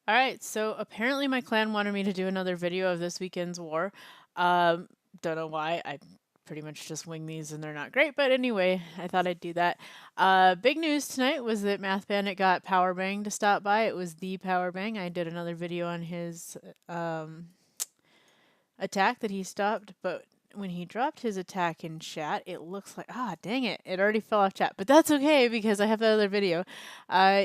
All right, so apparently my clan wanted me to do another video of this weekend's war. Um, don't know why. I pretty much just wing these and they're not great, but anyway, I thought I'd do that. Big news tonight was that Math Bandit got Power Bang to stop by. It was the Power Bang. I did another video on his attack that he stopped, but when he dropped his attack in chat, it looks like, dang it, it already fell off chat. But that's okay because I have that other video.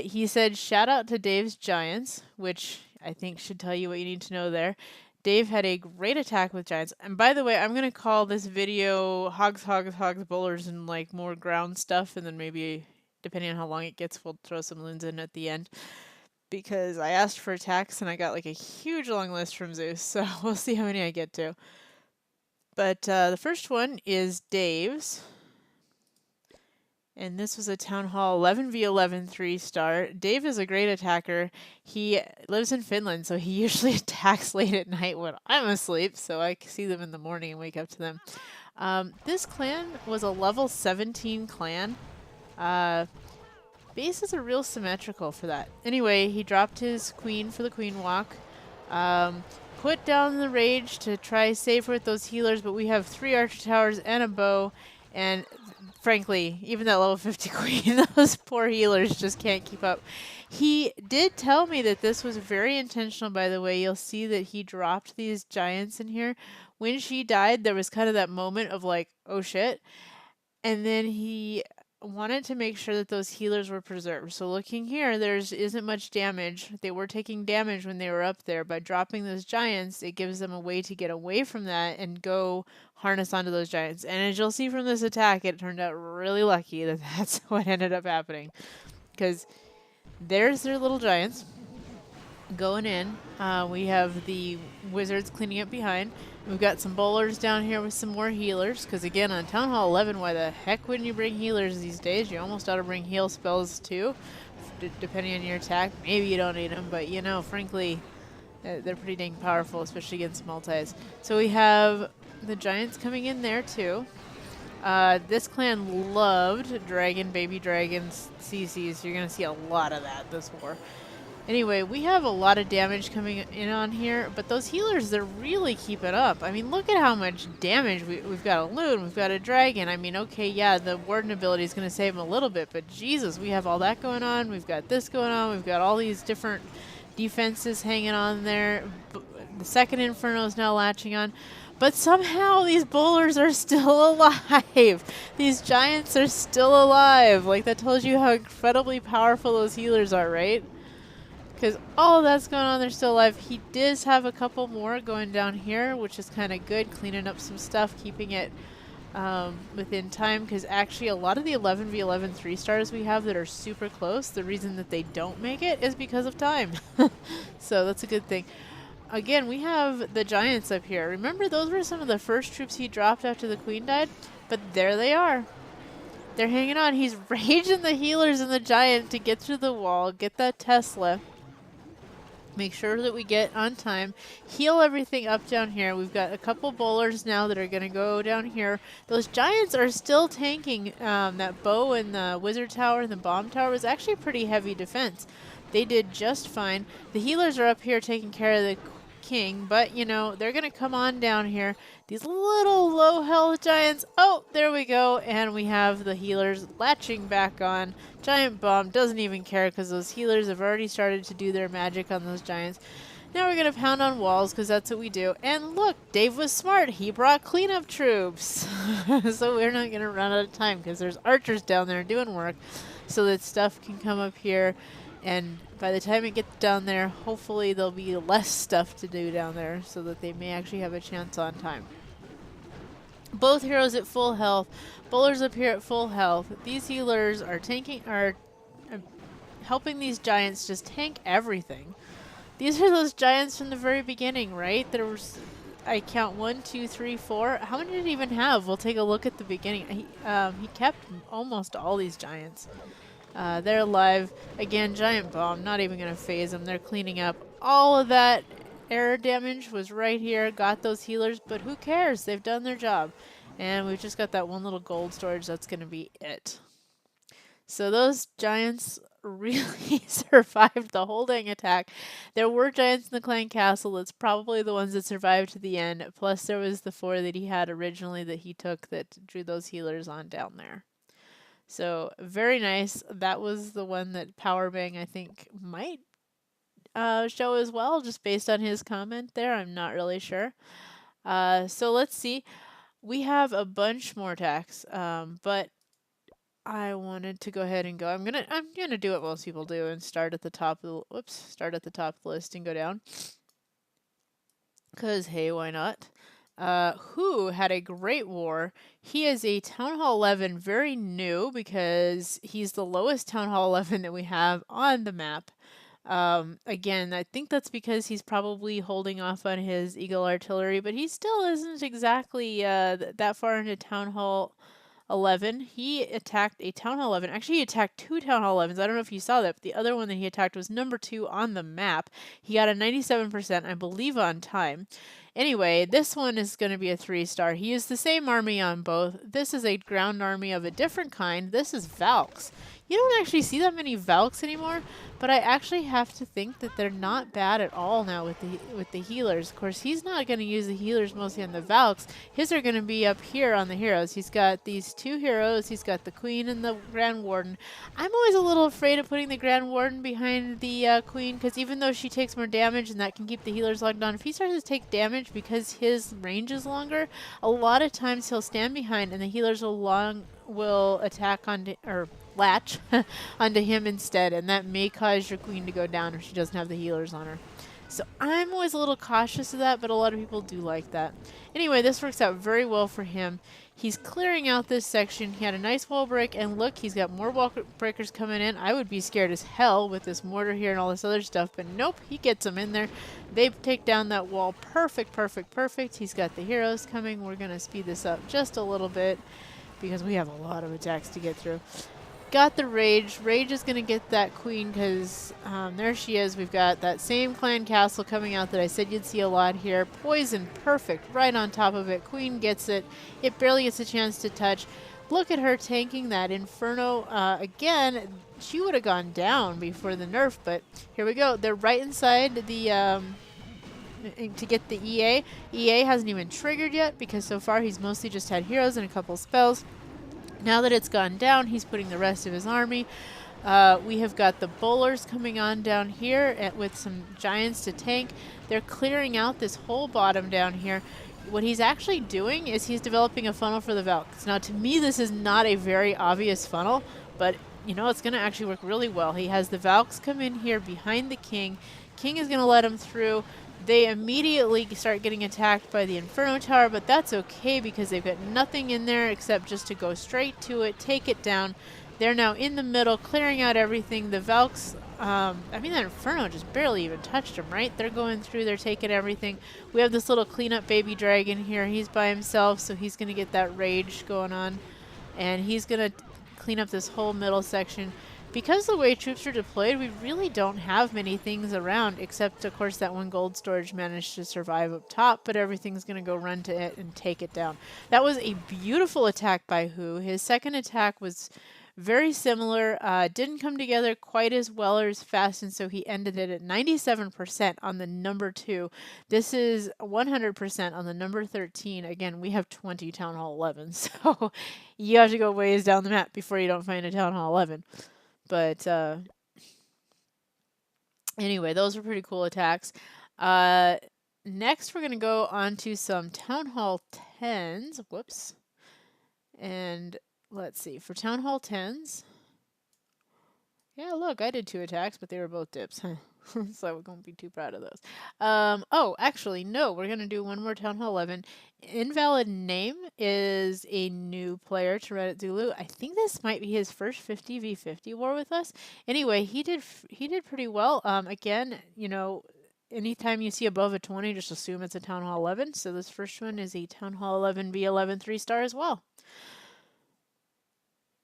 He said, shout out to Dave's Giants, which I think should tell you what you need to know there. Dave had a great attack with Giants. And by the way, I'm going to call this video Hogs, Hogs, Hogs, Bowlers, and like more ground stuff. And then maybe, depending on how long it gets, we'll throw some loons in at the end because I asked for attacks and I got like a huge long list from Zeus, so we'll see how many I get to. But the first one is Dave's, and this was a Town Hall 11v11 3-star. Dave is a great attacker. He lives in Finland, so he usually attacks late at night when I'm asleep, so I see them in the morning and wake up to them. This clan was a level 17 clan. Bases are real symmetrical for that. Anyway, he dropped his queen for the queen walk. Put down the rage to try save her with those healers, but we have 3 archer towers and a bow. And frankly, even that level 50 queen, those poor healers just can't keep up. He did tell me that this was very intentional, by the way. You'll see that he dropped these giants in here. When she died, there was kind of that moment of like, oh shit. And then he wanted to make sure that those healers were preserved. So looking here, isn't much damage. They were taking damage when they were up there. By dropping those giants, it gives them a way to get away from that and go harness onto those giants. And as you'll see from this attack, it turned out really lucky that that's what ended up happening. Because there's their little giants going in. We have the wizards cleaning up behind. We've got some bowlers down here with some more healers, because again, on Town Hall 11, why the heck wouldn't you bring healers these days? You almost ought to bring heal spells too, depending on your attack. Maybe you don't need them, but you know, frankly, they're pretty dang powerful, especially against multis. So we have the giants coming in there too. This clan loved dragon, baby dragons, CCs. You're going to see a lot of that this war. Anyway, we have a lot of damage coming in on here, but those healers, they're really keeping up. I mean, look at how much damage. We've got a loon, we've got a dragon. I mean, okay, yeah, the warden ability is going to save them a little bit, but Jesus, we have all that going on. We've got this going on. We've got all these different defenses hanging on there. The second Inferno is now latching on. But somehow these bowlers are still alive. These giants are still alive. Like, that tells you how incredibly powerful those healers are, right? Because all of that's going on, they're still alive. He does have a couple more going down here, which is kind of good, cleaning up some stuff, keeping it within time. Because actually, a lot of the 11v11 3-stars we have that are super close, the reason that they don't make it is because of time. So that's a good thing. Again, we have the giants up here. Remember, those were some of the first troops he dropped after the queen died? But there they are. They're hanging on. He's raging the healers and the giant to get through the wall, get that Tesla. Make sure that we get on time. Heal everything up down here. We've got a couple bowlers now that are going to go down here. Those giants are still tanking. That bow and the wizard tower and the bomb tower was actually pretty heavy defense. They did just fine. The healers are up here taking care of the king, but you know, they're going to come on down here. These little low health giants. Oh, there we go. And we have the healers latching back on. Giant bomb doesn't even care because those healers have already started to do their magic on those giants. Now we're going to pound on walls because that's what we do. And look, Dave was smart. He brought cleanup troops. So we're not going to run out of time because there's archers down there doing work so that stuff can come up here. And by the time it gets down there, hopefully there'll be less stuff to do down there so that they may actually have a chance on time. Both heroes at full health. Bowlers up here at full health. These healers are helping these giants just tank everything. These are those giants from the very beginning, right? There was, I count 1, 2, 3, 4. How many did he even have? We'll take a look at the beginning. He kept almost all these giants. They're alive. Again, giant bomb, not even going to phase them. They're cleaning up. All of that error damage was right here. Got those healers, but who cares? They've done their job. And we've just got that one little gold storage. That's going to be it. So those giants really survived the whole dang attack. There were giants in the clan castle. It's probably the ones that survived to the end. Plus, there was the 4 that he had originally that he took that drew those healers on down there. So, very nice. That was the one that Powerbang, I think, might show as well, just based on his comment there. I'm not really sure. So, let's see. We have a bunch more attacks, but I wanted to go ahead and go. I'm gonna do what most people do and start at the top of the start at the top of the list and go down. Cause hey, why not? Who had a great war? He is a Town Hall 11, very new because he's the lowest Town Hall 11 that we have on the map. Again, I think that's because he's probably holding off on his Eagle artillery, but he still isn't exactly that far into Town Hall 11. He attacked a Town Hall 11. Actually, he attacked 2 Town Hall 11s. I don't know if you saw that, but the other one that he attacked was number 2 on the map. He got a 97%, I believe, on time. Anyway, this one is going to be a 3-star. He used the same army on both. This is a ground army of a different kind. This is Valks. You don't actually see that many Valks anymore, but I actually have to think that they're not bad at all now with the healers. Of course, he's not going to use the healers mostly on the Valks. His are going to be up here on the heroes. He's got these 2 heroes. He's got the Queen and the Grand Warden. I'm always a little afraid of putting the Grand Warden behind the Queen, because even though she takes more damage and that can keep the healers locked on, if he starts to take damage because his range is longer, a lot of times he'll stand behind and the healers will attack onto, or latch onto him instead, and that may cause your queen to go down if she doesn't have the healers on her. So I'm always a little cautious of that, but a lot of people do like that. Anyway, this works out very well for him. He's clearing out this section. He had a nice wall break, and look, he's got more wall breakers coming in. I would be scared as hell with this mortar here and all this other stuff, but nope, he gets them in there. They take down that wall. Perfect, perfect, perfect. He's got the heroes coming. We're going to speed this up just a little bit because we have a lot of attacks to get through. Got the Rage. Rage is going to get that queen because there she is. We've got that same clan castle coming out that I said you'd see a lot here. Poison, perfect, right on top of it. Queen gets it. It barely gets a chance to touch. Look at her tanking that Inferno. Again, she would have gone down before the nerf, but here we go. They're right inside the... to get the EA. EA hasn't even triggered yet because so far he's mostly just had heroes and a couple spells. Now that it's gone down, he's putting the rest of his army. We have got the bowlers coming on down here with some giants to tank. They're clearing out this whole bottom down here. What he's actually doing is he's developing a funnel for the Valks. Now, to me, this is not a very obvious funnel, but, you know, it's going to actually work really well. He has the Valks come in here behind the king. King is going to let him through. They immediately start getting attacked by the Inferno Tower, but that's okay because they've got nothing in there except just to go straight to it, take it down. They're now in the middle, clearing out everything. The Valks, I mean, that Inferno just barely even touched them, right? They're going through, they're taking everything. We have this little cleanup baby dragon here. He's by himself, so he's going to get that rage going on. And he's going to clean up this whole middle section. Because the way troops are deployed, we really don't have many things around, except, of course, that one gold storage managed to survive up top, but everything's going to go run to it and take it down. That was a beautiful attack by Hu. His second attack was very similar, didn't come together quite as well or as fast, and so he ended it at 97% on the number 2. This is 100% on the number 13. Again, we have 20 Town Hall 11, so you have to go ways down the map before you don't find a Town Hall 11. But anyway, those were pretty cool attacks. Next, we're going to go on to some Town Hall 10s. Whoops. And let's see. For Town Hall 10s... Yeah, look, I did 2 attacks, but they were both dips. So I won't be too proud of those. Oh, actually, no. We're going to do one more Town Hall 11. Invalid Name is a new player to Reddit Zulu. I think this might be his first 50v50 war with us. Anyway, he did pretty well. Again, you know, anytime you see above a 20, just assume it's a Town Hall 11. So this first one is a Town Hall 11 v11 3-star as well.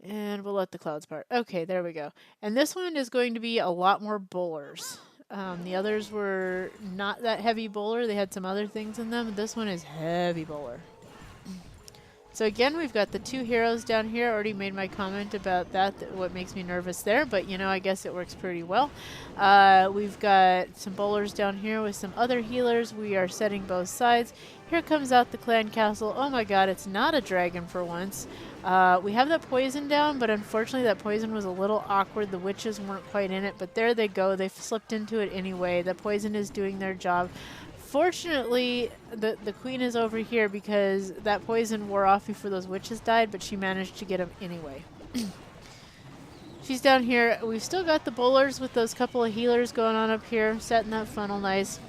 And we'll let the clouds part. Okay, there we go. And this one is going to be a lot more bowlers. The others were not that heavy bowler. They had some other things in them. This one is heavy bowler. So again, we've got the 2 heroes down here. Already made my comment about that, what makes me nervous there, but you know, I guess it works pretty well. We've got some bowlers down here with some other healers. We are setting both sides. Here comes out the clan castle. Oh my god, it's not a dragon for once. We have that poison down, but unfortunately that poison was a little awkward. The witches weren't quite in it, but there they go. They've slipped into it anyway. The poison is doing their job. Fortunately, the queen is over here because that poison wore off before those witches died, but she managed to get him anyway. She's down here. We've still got the bowlers with those couple of healers going on up here, setting that funnel nice.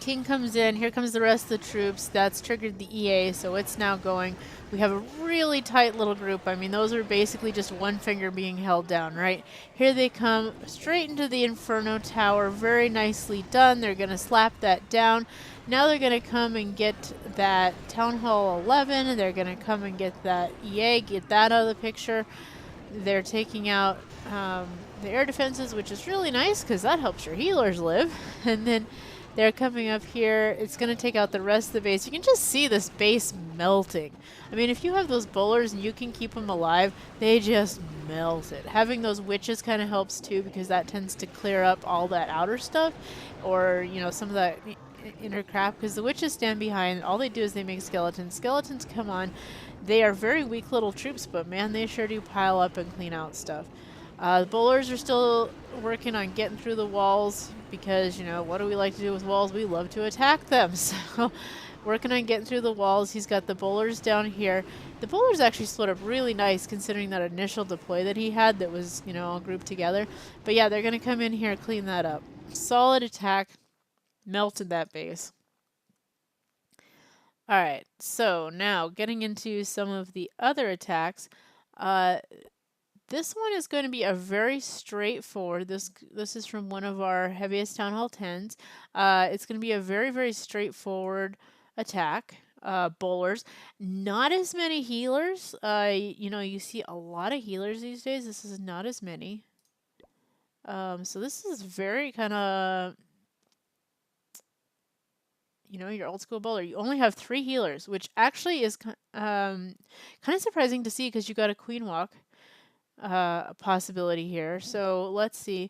King comes in. Here comes the rest of the troops. That's triggered the EA, so it's now going. We have a really tight little group. I mean, those are basically just one finger being held down, right? Here they come straight into the Inferno Tower. Very nicely done. They're going to slap that down. Now they're going to come and get that Town Hall 11. They're going to come and get that EA, get that out of the picture. They're taking out the air defenses, which is really nice because that helps your healers live. And then they're coming up here. It's going to take out the rest of the base. You can just see this base melting. I mean, if you have those bowlers and you can keep them alive, they just melt it. Having those witches kind of helps too, because that tends to clear up all that outer stuff, or, you know, some of that inner crap, because the witches stand behind. All they do is they make skeletons. Skeletons come on. They are very weak little troops, but man, they sure do pile up and clean out stuff. The bowlers are still working on getting through the walls because, you know, what do we like to do with walls? We love to attack them. So working on getting through the walls. He's got the bowlers down here. The bowlers actually split up really nice considering that initial deploy that he had that was, you know, all grouped together. But yeah, they're going to come in here, clean that up. Solid attack. Melted that base. All right, so now getting into some of the other attacks. This one is going to be a very straightforward. This is from one of our heaviest Town Hall 10s. It's going to be a very, very straightforward attack. Bowlers. Not as many healers. You know, you see a lot of healers these days. This is not as many. So this is very kind of, you know, your old school bowler. You only have 3 healers, which actually is kind of surprising to see because you got a queen walk. Possibility here. So let's see.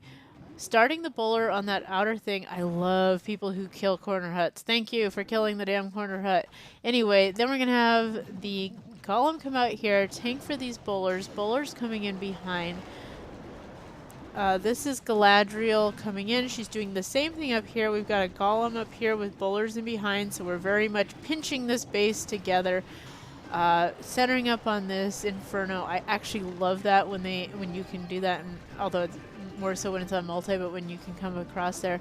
Starting the bowler on that outer thing. I love people who kill corner huts. Thank you for killing the damn corner hut. Anyway, then we're going to have the golem come out here, tank for these bowlers. Bowlers coming in behind. This is Galadriel coming in. She's doing the same thing up here. We've got a golem up here with bowlers in behind, so we're very much pinching this base together. Centering up on this Inferno. I actually love that when you can do that, and although it's more so when it's on multi, but when you can come across there.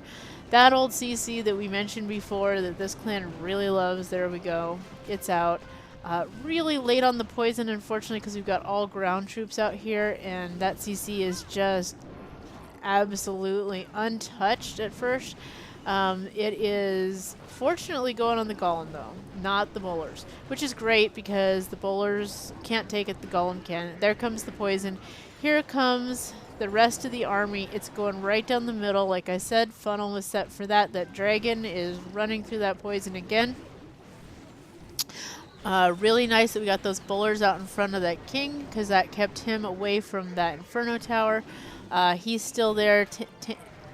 That old CC that we mentioned before that this clan really loves, there we go. It's out. Really late on the poison, unfortunately, because we've got all ground troops out here, and that CC is just absolutely untouched at first. It is fortunately going on the golem, though, not the bowlers, which is great because the bowlers can't take it, the golem can. There comes the poison. Here comes the rest of the army. It's going right down the middle. Like I said, funnel was set for that. That dragon is running through that poison again. Really nice that we got those bowlers out in front of that king because that kept him away from that Inferno Tower. He's still there,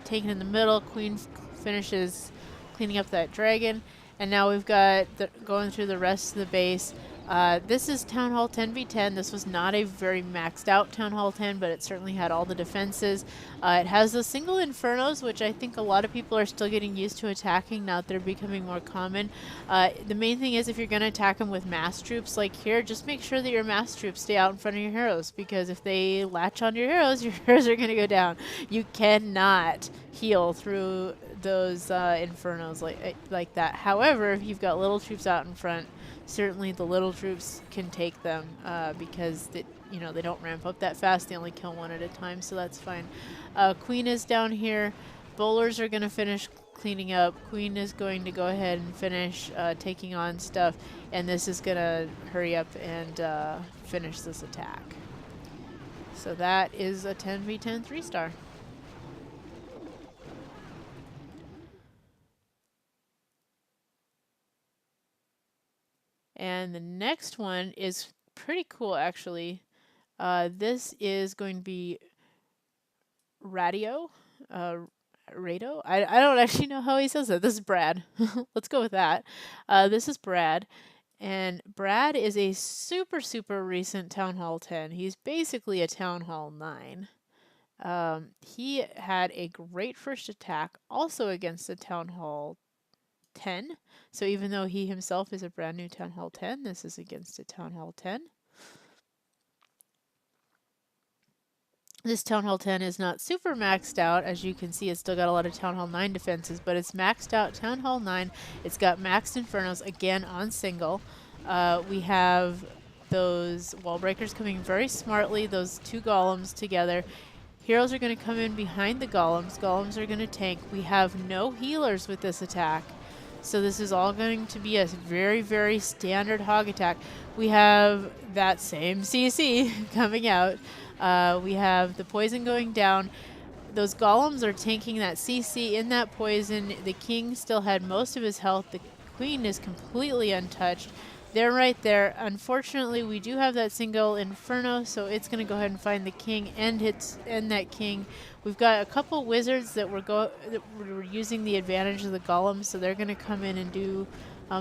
taken in the middle. Queen finishes cleaning up that dragon, and now we've got going through the rest of the base. This is Town Hall 10v10. This was not a very maxed out Town Hall 10, but it certainly had all the defenses. It has the single Infernos, which I think a lot of people are still getting used to attacking now that they're becoming more common. The main thing is if you're going to attack them with mass troops like here, just make sure that your mass troops stay out in front of your heroes, because if they latch on your heroes are going to go down. You cannot heal through those Infernos like that. However, if you've got little troops out in front, certainly the little troops can take them because you know, they don't ramp up that fast. They only kill one at a time, so that's fine. Queen is down here. Bowlers are going to finish cleaning up. Queen is going to go ahead and finish taking on stuff, and this is going to hurry up and finish this attack. So that is a 10v10 3-star. And the next one is pretty cool, actually. This is going to be Radio. Uh, Rado? I don't actually know how he says that. This is Brad. Let's go with that. This is Brad. And Brad is a super, super recent Town Hall 10. He's basically a Town Hall 9. He had a great first attack also against the Town Hall 10. So even though he himself is a brand new Town Hall 10, this is against a Town Hall 10. This Town Hall 10 is not super maxed out. As you can see, it's still got a lot of Town Hall 9 defenses, but it's maxed out Town Hall 9. It's got maxed Infernos, again, on single. We have those wall breakers coming very smartly, those two golems together. Heroes are going to come in behind the golems. Golems are going to tank. We have no healers with this attack. So this is all going to be a very, very standard hog attack. We have that same CC coming out. We have the poison going down. Those golems are tanking that CC in that poison. The king still had most of his health. The queen is completely untouched. They're right there. Unfortunately, we do have that single Inferno, so it's going to go ahead and find the king and end that king. We've got a couple wizards that were using the advantage of the golems, so they're going to come in and do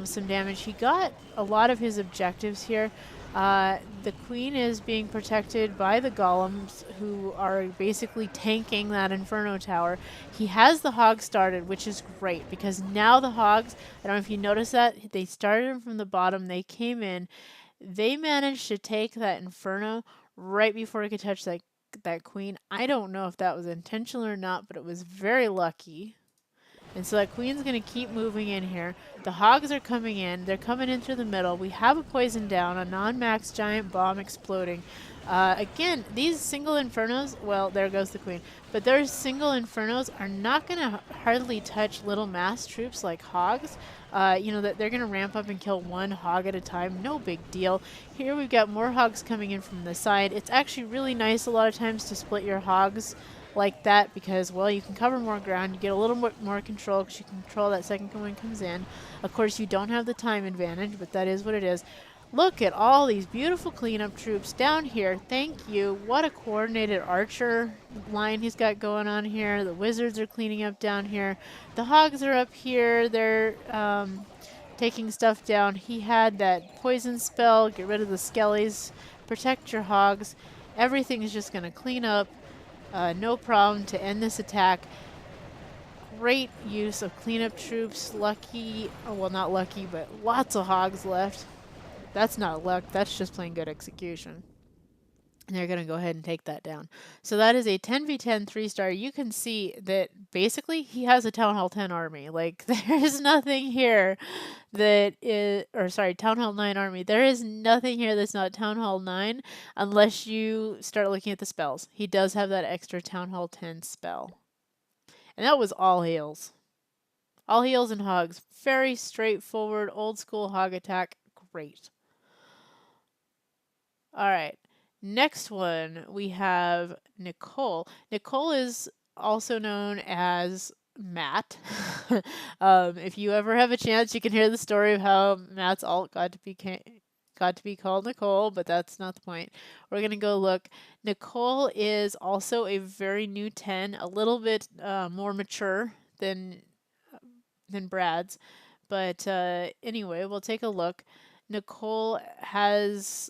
some damage. He got a lot of his objectives here. The queen is being protected by the golems, who are basically tanking that Inferno tower. He has the hogs started, which is great, because now the hogs, I don't know if you noticed that, they started from the bottom, they came in, they managed to take that Inferno right before it could touch that queen. I don't know if that was intentional or not, but it was very lucky. And so that queen's going to keep moving in here. The hogs are coming in. They're coming in through the middle. We have a poison down, a non-max giant bomb exploding. Again, these single Infernos, well, there goes the queen, but their single Infernos are not going to hardly touch little mass troops like hogs. You know, that they're going to ramp up and kill one hog at a time. No big deal. Here we've got more hogs coming in from the side. It's actually really nice a lot of times to split your hogs like that, because, well, you can cover more ground, you get a little bit more control because you can control that second one comes in. Of course, you don't have the time advantage, but that is what it is. Look at all these beautiful cleanup troops down here. Thank you. What a coordinated archer line he's got going on here. The wizards are cleaning up down here. The hogs are up here. They're taking stuff down. He had that poison spell, get rid of the skellies, protect your hogs. Everything is just going to clean up. No problem to end this attack. Great use of cleanup troops. Lucky, oh, well, not lucky, but lots of hogs left. That's not luck. That's just plain good execution. And they're going to go ahead and take that down. So that is a 10v10 3-star. You can see that basically he has a Town Hall 10 army. Like, there's nothing here that is, or sorry, Town Hall 9 army. There is nothing here that's not Town Hall 9 unless you start looking at the spells. He does have that extra Town Hall 10 spell. And that was all heals. All heals and hogs. Very straightforward, old school hog attack. Great. All right. Next one, we have Nicole. Nicole is also known as Matt. If you ever have a chance, you can hear the story of how Matt's alt got to be called Nicole, but that's not the point. We're going to go look. Nicole is also a very new 10, a little bit more mature than Brad's. But anyway, we'll take a look. Nicole has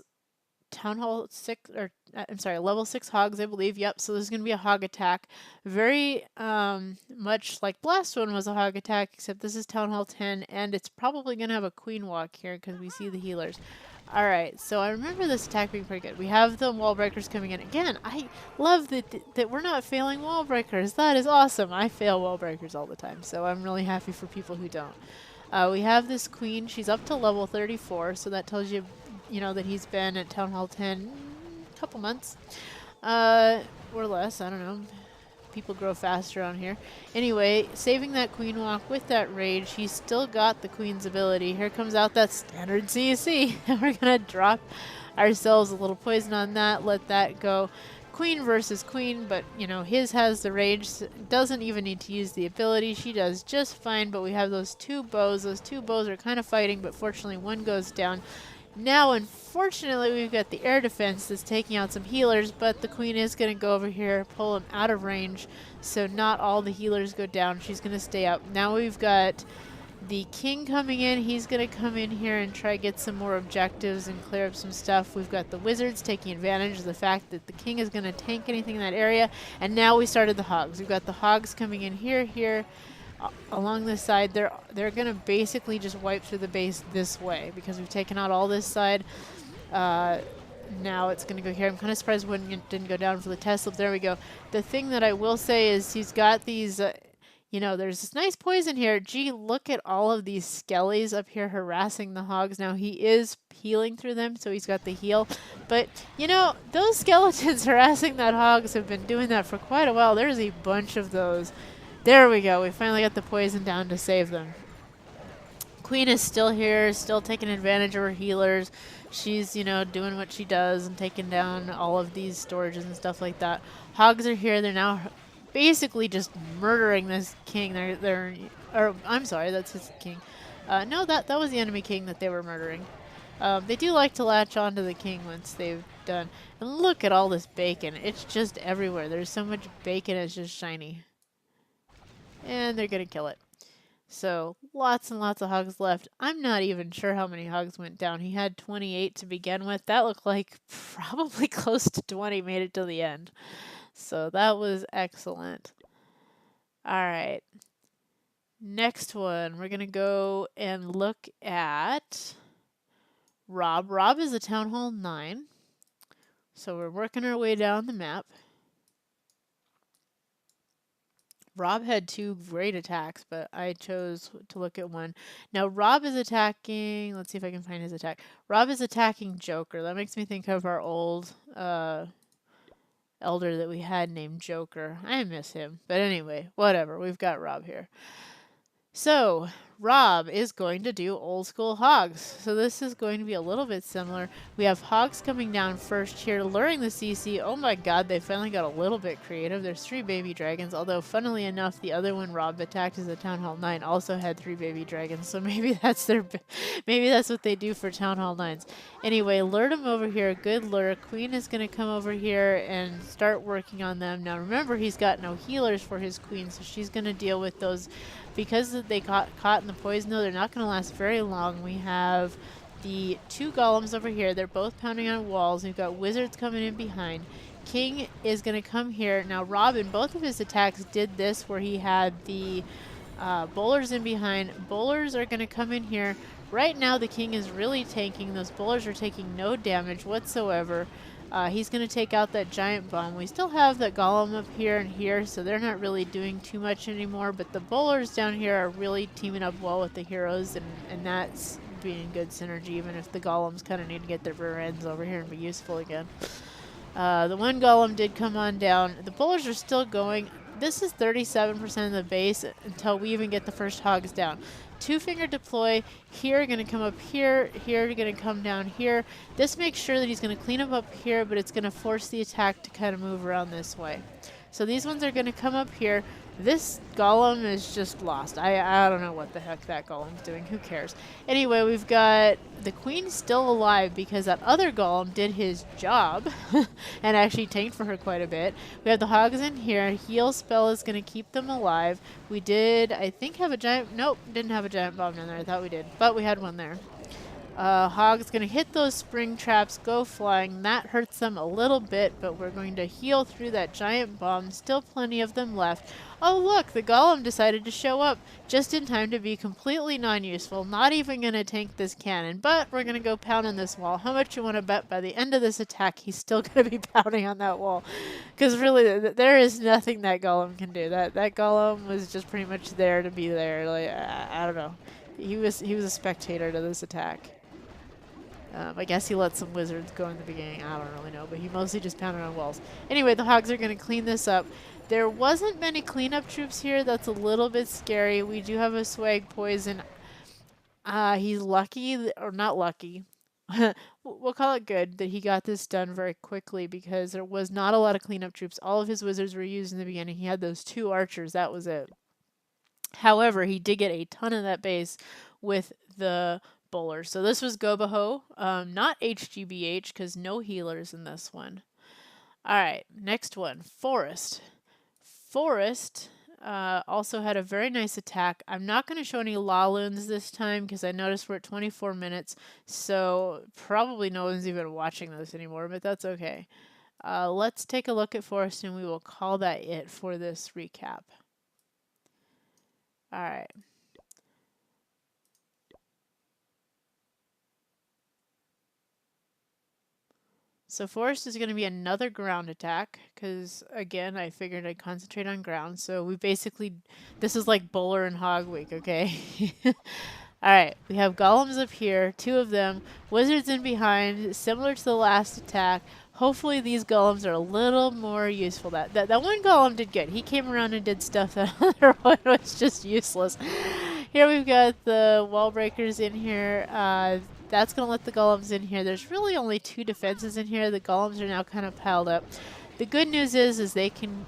Town Hall 6, or I'm sorry, level 6 hogs, I believe. Yep, so there's going to be a hog attack. Very much like last one was a hog attack, except this is Town Hall 10, and it's probably going to have a queen walk here because we see the healers. All right, so I remember this attack being pretty good. We have the wall breakers coming in. Again, I love that we're not failing wall breakers. That is awesome. I fail wall breakers all the time, so I'm really happy for people who don't. We have this queen. She's up to level 34, so that tells you, you know, that he's been at Town Hall 10 a couple months. Or less, I don't know. People grow faster on here. Anyway, saving that queen walk with that rage, he's still got the queen's ability. Here comes out that standard CC. We're going to drop ourselves a little poison on that, let that go. queen versus queen, but you know, his has the rage, doesn't even need to use the ability. She does just fine, but we have those two bows. Those two bows are kind of fighting, but fortunately one goes down. Now, unfortunately, we've got the air defense that's taking out some healers, but the queen is going to go over here, pull him out of range, so not all the healers go down. She's going to stay up. Now we've got the king coming in. He's going to come in here and try to get some more objectives and clear up some stuff. We've got the wizards taking advantage of the fact that the king is going to tank anything in that area. And now we started the hogs. We've got the hogs coming in here, along this side. They're going to basically just wipe through the base this way because we've taken out all this side. Now it's going to go here. I'm kind of surprised when it didn't go down for the test slip. There we go. The thing that I will say is he's got these... you know, there's this nice poison here. Gee, look at all of these skellies up here harassing the hogs. Now, he is healing through them, so he's got the heal. But, you know, those skeletons harassing that hogs have been doing that for quite a while. There's a bunch of those. There we go. We finally got the poison down to save them. Queen is still here, still taking advantage of her healers. She's, you know, doing what she does and taking down all of these storages and stuff like that. Hogs are here. They're now... basically just murdering this king. Or I'm sorry, that's his king. No, that was the enemy king that they were murdering. They do like to latch onto the king once they've done. And look at all this bacon. It's just everywhere. There's so much bacon, it's just shiny. And they're gonna kill it. So, lots and lots of hogs left. I'm not even sure how many hogs went down. He had 28 to begin with. That looked like probably close to 20 made it to the end. So that was excellent. All right. Next one, we're going to go and look at Rob. Rob is a Town Hall 9. So we're working our way down the map. Rob had 2 great attacks, but I chose to look at one. Now, Rob is attacking... let's see if I can find his attack. Rob is attacking Joker. That makes me think of our old... elder that we had named Joker. I miss him. But anyway, whatever. We've got Rob here. So, Rob is going to do old school hogs. So this is going to be a little bit similar. We have hogs coming down first here, luring the CC. Oh my god, they finally got a little bit creative. There's 3 baby dragons, although funnily enough, the other one Rob attacked as a Town Hall 9 also had 3 baby dragons. So maybe that's maybe that's what they do for Town Hall 9s. Anyway, lured them over here. Good lure. Queen is going to come over here and start working on them. Now remember, he's got no healers for his queen, so she's going to deal with those. Because they got caught in the poison, though, they're not going to last very long. We have the 2 golems over here. They're both pounding on walls. We've got wizards coming in behind. King is going to come here. Now, Rob, in both of his attacks, did this where he had the bowlers in behind. Bowlers are going to come in here. Right now, the king is really tanking. Those bowlers are taking no damage whatsoever. He's going to take out that giant bomb. We still have that golem up here and here, so they're not really doing too much anymore, but the bowlers down here are really teaming up well with the heroes, and that's being good synergy, even if the golems kind of need to get their rear ends over here and be useful again. The one golem did come on down. The bowlers are still going. This is 37% of the base until we even get the first hogs down. 2-finger deploy. Here, going to come up here. Here, going to come down here. This makes sure that he's going to clean up here, but it's going to force the attack to kind of move around this way. So these ones are going to come up here. This golem is just lost. I don't know what the heck that golem's doing. Who cares? Anyway, we've got the queen still alive because that other golem did his job and actually tanked for her quite a bit. We have the hogs in here. Heal spell is going to keep them alive. We did, I think, have a giant... Nope, didn't have a giant bomb down there. I thought we did, but we had one there. Hog's going to hit those spring traps, go flying. That hurts them a little bit, but we're going to heal through that giant bomb. Still plenty of them left. Oh, look, the golem decided to show up just in time to be completely non-useful. Not even going to tank this cannon, but we're going to go pound on this wall. How much you want to bet by the end of this attack he's still going to be pounding on that wall? Because really, there is nothing that golem can do. That golem was just pretty much there to be there. Like, I don't know. He was a spectator to this attack. I guess he let some wizards go in the beginning. I don't really know, but he mostly just pounded on walls. Anyway, the hogs are going to clean this up. There wasn't many cleanup troops here. That's a little bit scary. We do have a swag poison. He's lucky, or not lucky. we'll call it good that he got this done very quickly because there was not a lot of cleanup troops. All of his wizards were used in the beginning. He had those 2 archers. That was it. However, he did get a ton of that base with the bowlers. So this was Gobaho, not HGBH because no healers in this one. All right, next one, Forest. Forest also had a very nice attack. I'm not going to show any Laloons this time because I noticed we're at 24 minutes, so probably no one's even watching this anymore, but that's okay. Let's take a look at Forest and we will call that it for this recap. All right. So Forest is going to be another ground attack because, again, I figured I'd concentrate on ground. So we basically, this is like Bowler and Hog Week, okay? All right, we have golems up here, 2 of them, wizards in behind, similar to the last attack. Hopefully these golems are a little more useful. That one golem did good. He came around and did stuff that other one was just useless. Here we've got the wall breakers in here. That's going to let the golems in here. There's really only 2 defenses in here. The golems are now kind of piled up. The good news is they can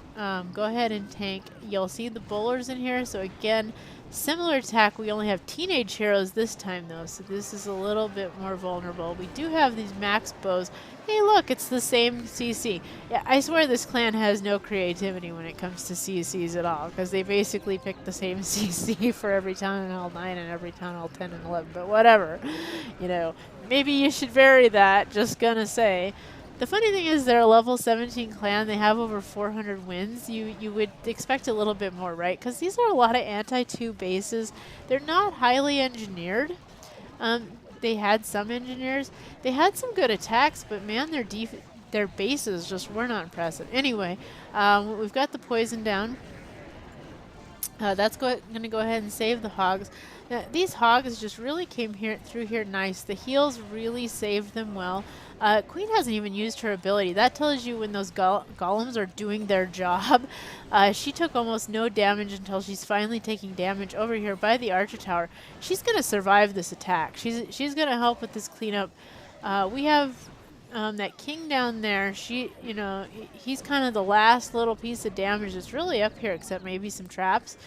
go ahead and tank. You'll see the bowlers in here. So again, similar attack. We only have teenage heroes this time though, so this is a little bit more vulnerable. We do have these max bows. Hey look, it's the same CC. Yeah, I swear this clan has no creativity when it comes to CCs at all, because they basically pick the same CC for every Town Hall 9 and every Town Hall 10 and 11, but whatever. You know, maybe you should vary that, just gonna say. The funny thing is they're a level 17 clan. They have over 400 wins. You would expect a little bit more, right? Because these are a lot of anti-2 bases. They're not highly engineered. They had some engineers. They had some good attacks, but man, their bases just were not impressive. Anyway, we've got the poison down. That's going to go ahead and save the hogs. Now, these hogs just really came through here nice. The heals really saved them well. Queen hasn't even used her ability. That tells you when those golems are doing their job. She took almost no damage until she's finally taking damage over here by the Archer Tower. She's going to survive this attack. She's going to help with this cleanup. We have that king down there. He's kind of the last little piece of damage that's really up here, except maybe some traps.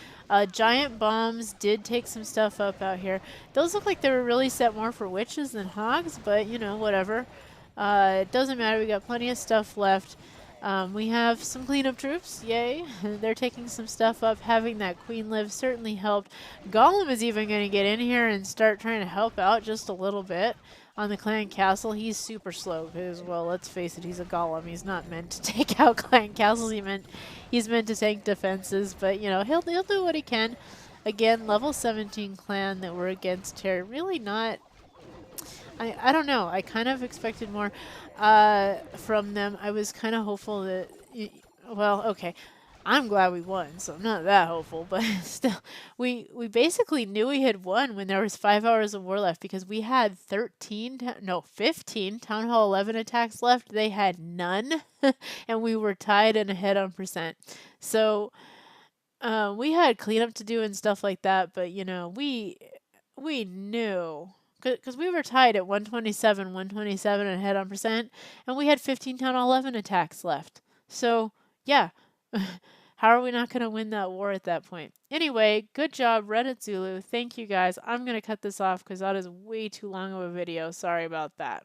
Giant bombs did take some stuff up out here. Those look like they were really set more for witches than hogs, but whatever. It doesn't matter. We got plenty of stuff left. We have some cleanup troops. Yay. They're taking some stuff up. Having that queen live certainly helped. Golem is even going to get in here and start trying to help out just a little bit. On the clan castle, he's super slow because, well, let's face it, he's a golem. He's not meant to take out clan castles. He's meant to tank defenses, but he'll do what he can. Again, level 17 clan that we're against here. Really not. I don't know. I kind of expected more from them. I was kind of hopeful that. Well, okay. I'm glad we won, so I'm not that hopeful, but still, we basically knew we had won when there was 5 hours of war left because we had 15 Town Hall 11 attacks left. They had none, and we were tied and ahead on percent. So we had cleanup to do and stuff like that, but we knew. Because we were tied at 127 and ahead on percent, and we had 15 Town Hall 11 attacks left. So, yeah. How are we not going to win that war at that point? Anyway, good job, Reddit Zulu. Thank you guys. I'm going to cut this off because that is way too long of a video. Sorry about that.